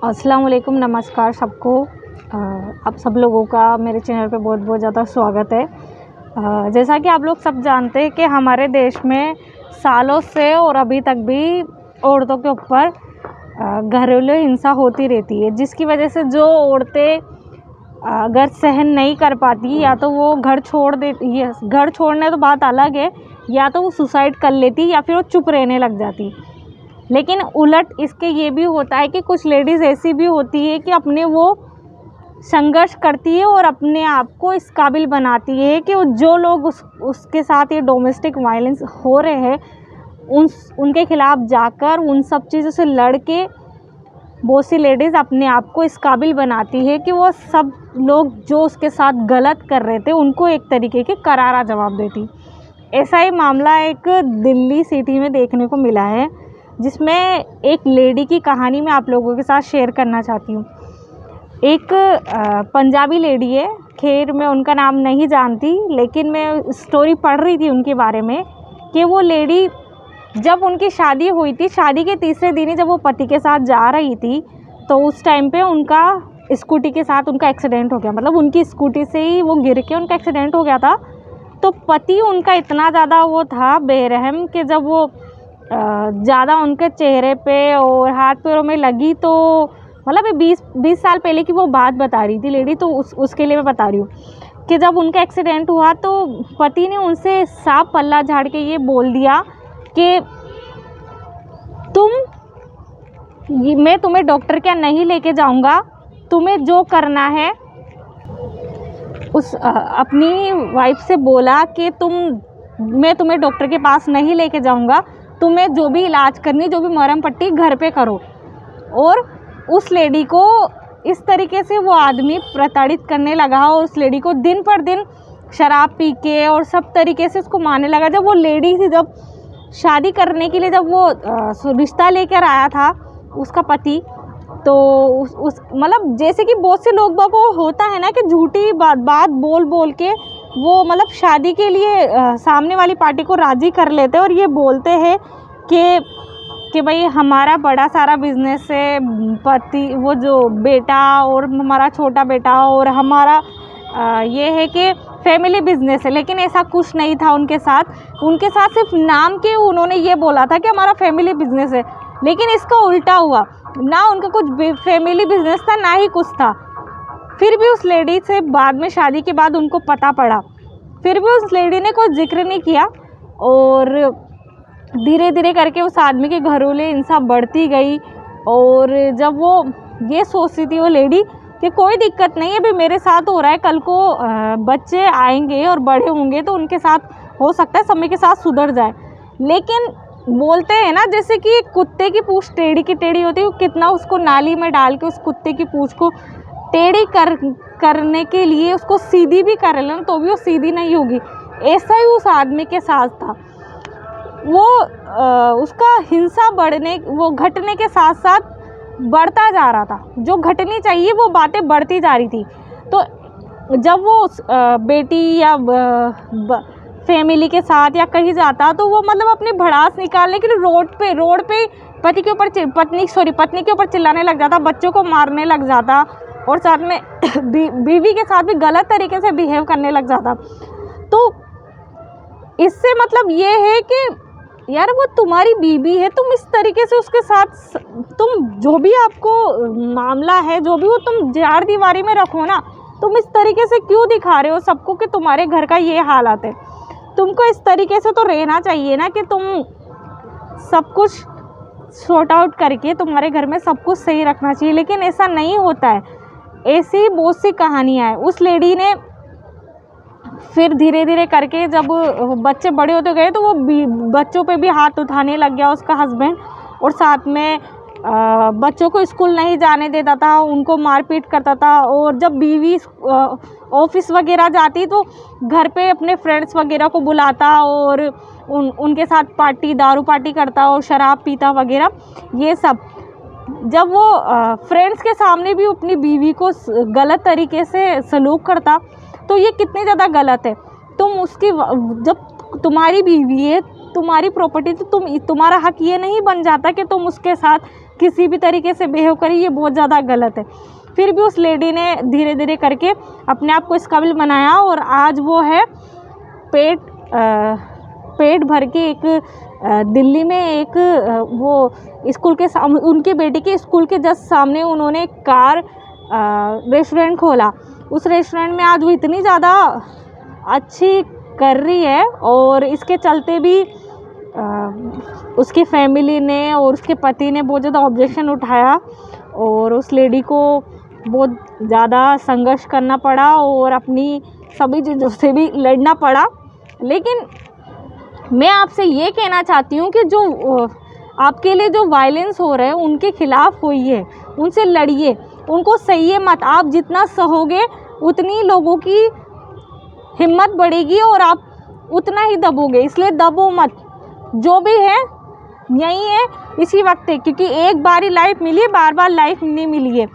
अस्सलाम वालेकुम, नमस्कार सबको। आप सब लोगों का मेरे चैनल पे बहुत बहुत ज़्यादा स्वागत है। जैसा कि आप लोग सब जानते हैं कि हमारे देश में सालों से और अभी तक भी औरतों के ऊपर घरेलू हिंसा होती रहती है, जिसकी वजह से जो औरतें अगर सहन नहीं कर पाती या तो वो घर छोड़ देती है। घर छोड़ने तो बात अलग है, या तो वो सुसाइड कर लेती या फिर वो चुप रहने लग जाती। लेकिन उलट इसके ये भी होता है कि कुछ लेडीज़ ऐसी भी होती है कि अपने वो संघर्ष करती है और अपने आप को इस काबिल बनाती है कि जो लोग उसके साथ ये डोमेस्टिक वायलेंस हो रहे हैं उनके खिलाफ़ जाकर उन सब चीज़ों से लड़ के बहुत सी लेडीज़ अपने आप को इस काबिल बनाती है कि वो सब लोग जो उसके साथ गलत कर रहे थे उनको एक तरीके के करारा जवाब देती। ऐसा ही मामला एक दिल्ली सिटी में देखने को मिला है, जिसमें एक लेडी की कहानी मैं आप लोगों के साथ शेयर करना चाहती हूँ। एक पंजाबी लेडी है, खैर मैं उनका नाम नहीं जानती, लेकिन मैं स्टोरी पढ़ रही थी उनके बारे में कि वो लेडी जब उनकी शादी हुई थी, शादी के तीसरे दिन ही जब वो पति के साथ जा रही थी तो उस टाइम पे उनका स्कूटी के साथ उनका एक्सीडेंट हो गया। मतलब उनकी स्कूटी से ही वो गिर के उनका एक्सीडेंट हो गया था। तो पति उनका इतना ज़्यादा वो था बेरहम कि जब वो ज़्यादा उनके चेहरे पे और हाथ पैरों में लगी तो मतलब ये 20 साल पहले की वो बात बता रही थी लेडी। तो उसके लिए मैं बता रही हूँ कि जब उनका एक्सीडेंट हुआ तो पति ने उनसे साफ पल्ला झाड़ के ये बोल दिया कि मैं तुम्हें डॉक्टर क्या नहीं लेके जाऊंगा, तुम्हें जो करना है अपनी वाइफ से बोला कि मैं तुम्हें डॉक्टर के पास नहीं लेके जाऊंगा, तुम्हें जो भी इलाज करनी, जो भी मरहम पट्टी घर पे करो। और उस लेडी को इस तरीके से वो आदमी प्रताड़ित करने लगा और उस लेडी को दिन पर दिन शराब पी के और सब तरीके से उसको मारने लगा। जब वो लेडी थी, जब शादी करने के लिए जब वो रिश्ता लेकर आया था उसका पति, तो उस मतलब जैसे कि बहुत से लोग को होता है ना कि झूठी बात बोल के वो मतलब शादी के लिए सामने वाली पार्टी को राज़ी कर लेते हैं और ये बोलते हैं कि भाई हमारा बड़ा सारा बिजनेस है, पति वो जो बेटा और हमारा छोटा बेटा और हमारा ये है कि फैमिली बिजनेस है। लेकिन ऐसा कुछ नहीं था उनके साथ सिर्फ नाम के उन्होंने ये बोला था कि हमारा फैमिली बिजनेस है, लेकिन इसका उल्टा हुआ। ना उनका कुछ फैमिली बिजनेस था, ना ही कुछ था। फिर भी उस लेडी से बाद में शादी के बाद उनको पता पड़ा, फिर भी उस लेडी ने कोई जिक्र नहीं किया और धीरे धीरे करके उस आदमी के घरेलू हिंसा बढ़ती गई। और जब वो ये सोचती थी वो लेडी कि कोई दिक्कत नहीं है, अभी मेरे साथ हो रहा है, कल को बच्चे आएंगे और बड़े होंगे तो उनके साथ हो सकता है समय के साथ सुधर जाए। लेकिन बोलते हैं ना, जैसे कि कुत्ते की पूँछ टेढ़ी की टेढ़ी होती है, कितना उसको नाली में डाल के उस कुत्ते की पूँछ को टेढ़ी करने के लिए उसको सीधी भी कर लेना तो भी वो सीधी नहीं होगी। ऐसा ही उस आदमी के साथ था। वो उसका हिंसा घटने के साथ साथ बढ़ता जा रहा था। जो घटनी चाहिए वो बातें बढ़ती जा रही थी। तो जब वो बेटी या फैमिली के साथ या कहीं जाता तो वो मतलब अपनी भड़ास निकालने के लिए रोड पे पत्नी के ऊपर चिल्लाने लग जाता, बच्चों को मारने लग जाता और साथ में बीवी के साथ भी गलत तरीके से बिहेव करने लग जाता। तो इससे मतलब ये है कि यार वो तुम्हारी बीवी है, तुम इस तरीके से उसके साथ तुम जो भी आपको मामला है, जो भी वो तुम चार दीवारी में रखो ना, तुम इस तरीके से क्यों दिखा रहे हो सबको कि तुम्हारे घर का ये हालात है। तुमको इस तरीके से तो रहना चाहिए ना कि तुम सब कुछ सॉर्ट आउट करके तुम्हारे घर में सब कुछ सही रखना चाहिए, लेकिन ऐसा नहीं होता है। ऐसी बहुत सी कहानियाँ हैं। उस लेडी ने फिर धीरे धीरे करके जब बच्चे बड़े होते गए तो वो बच्चों पे भी हाथ उठाने लग गया उसका हस्बैंड, और साथ में बच्चों को स्कूल नहीं जाने देता था, उनको मारपीट करता था। और जब बीवी ऑफिस वगैरह जाती तो घर पे अपने फ्रेंड्स वगैरह को बुलाता और उनके साथ दारू पार्टी करता और शराब पीता वगैरह ये सब। जब वो फ्रेंड्स के सामने भी अपनी बीवी को गलत तरीके से सलूक करता तो ये कितनी ज़्यादा गलत है। जब तुम्हारी बीवी है, तुम्हारी प्रॉपर्टी, तो तुम्हारा हक ये नहीं बन जाता कि तुम उसके साथ किसी भी तरीके से बिहेव करे, ये बहुत ज़्यादा गलत है। फिर भी उस लेडी ने धीरे धीरे करके अपने आप को इस काबिल बनाया और आज वो है पेट भर के एक दिल्ली में एक वो स्कूल के सामने, उनके बेटे के स्कूल के जस्ट सामने उन्होंने कार रेस्टोरेंट खोला। उस रेस्टोरेंट में आज वो इतनी ज़्यादा अच्छी कर रही है और इसके चलते भी उसकी फैमिली ने और उसके पति ने बहुत ज़्यादा ऑब्जेक्शन उठाया और उस लेडी को बहुत ज़्यादा संघर्ष करना पड़ा और अपनी सभी चीज़ों से भी लड़ना पड़ा। लेकिन मैं आपसे ये कहना चाहती हूँ कि जो आपके लिए जो वायलेंस हो रहा है उनके खिलाफ़ होइए, उनसे लड़िए, उनको सहिए मत। आप जितना सहोगे उतनी लोगों की हिम्मत बढ़ेगी और आप उतना ही दबोगे, इसलिए दबो मत। जो भी है यही है, इसी वक्त है, क्योंकि एक बार ही लाइफ मिली है, बार बार लाइफ नहीं मिली है।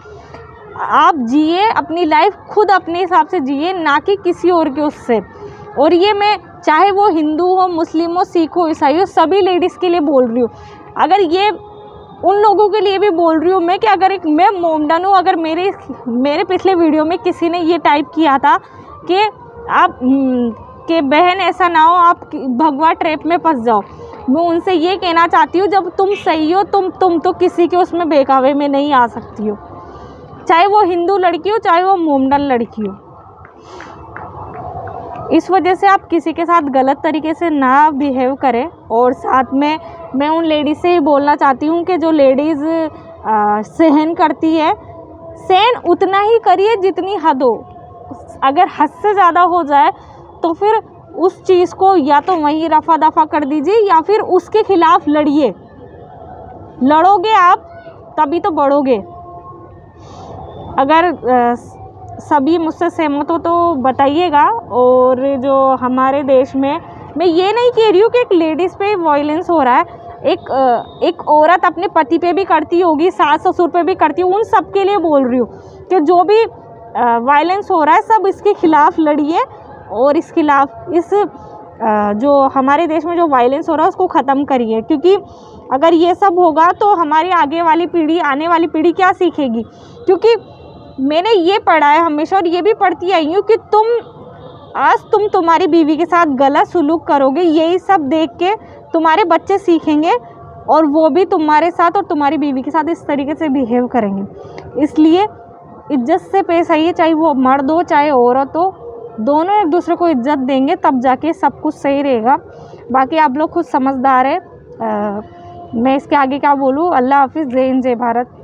आप जिए अपनी लाइफ, खुद अपने हिसाब से जिए, ना कि किसी और के उससे। और ये मैं चाहे वो हिंदू हो, मुस्लिम हो, सिख हो, ईसाई हो, सभी लेडीज़ के लिए बोल रही हूँ। अगर ये उन लोगों के लिए भी बोल रही हूँ मैं कि अगर मैं मोमडन हूँ, अगर मेरे पिछले वीडियो में किसी ने ये टाइप किया था कि आप कि बहन ऐसा ना हो आप भगवा ट्रैप में फंस जाओ, मैं उनसे ये कहना चाहती हूँ जब तुम सही हो तुम तो किसी के उसमें बेकावे में नहीं आ सकती हो, चाहे वो हिंदू लड़की हो चाहे वो मोमडन लड़की हो। इस वजह से आप किसी के साथ गलत तरीके से ना बिहेव करें। और साथ में मैं उन लेडीज़ से ही बोलना चाहती हूँ कि जो लेडीज़ सहन करती है, सहन उतना ही करिए जितनी हद हो। अगर हद से ज़्यादा हो जाए तो फिर उस चीज़ को या तो वहीं रफ़ा दफ़ा कर दीजिए या फिर उसके खिलाफ़ लड़िए। लड़ोगे आप तभी तो बढ़ोगे। अगर सभी मुझसे सहमत हो तो बताइएगा। और जो हमारे देश में, मैं ये नहीं कह रही हूँ कि एक लेडीज़ पे वायलेंस हो रहा है, एक औरत अपने पति पे भी करती होगी, सास ससुर पे भी करती है, उन सब के लिए बोल रही हूँ कि जो भी वायलेंस हो रहा है सब इसके खिलाफ़ लड़िए और इस खिलाफ़ जो हमारे देश में जो वायलेंस हो रहा है उसको ख़त्म करिए। क्योंकि अगर ये सब होगा तो हमारी आगे वाली पीढ़ी, आने वाली पीढ़ी क्या सीखेगी? क्योंकि मैंने ये पढ़ा है हमेशा और ये भी पढ़ती आई हूँ कि तुम तुम्हारी बीवी के साथ गलत सलूक करोगे, यही सब देख के तुम्हारे बच्चे सीखेंगे और वो भी तुम्हारे साथ और तुम्हारी बीवी के साथ इस तरीके से बिहेव करेंगे। इसलिए इज्जत से पेश आइए, चाहे वो मर्द हो चाहे औरत हो, दोनों एक दूसरे को इज्जत देंगे तब जाके सब कुछ सही रहेगा। बाकी आप लोग खुद समझदार है, मैं इसके आगे क्या बोलूँ। अल्लाह हाफिज़, जय हिंद, जय भारत।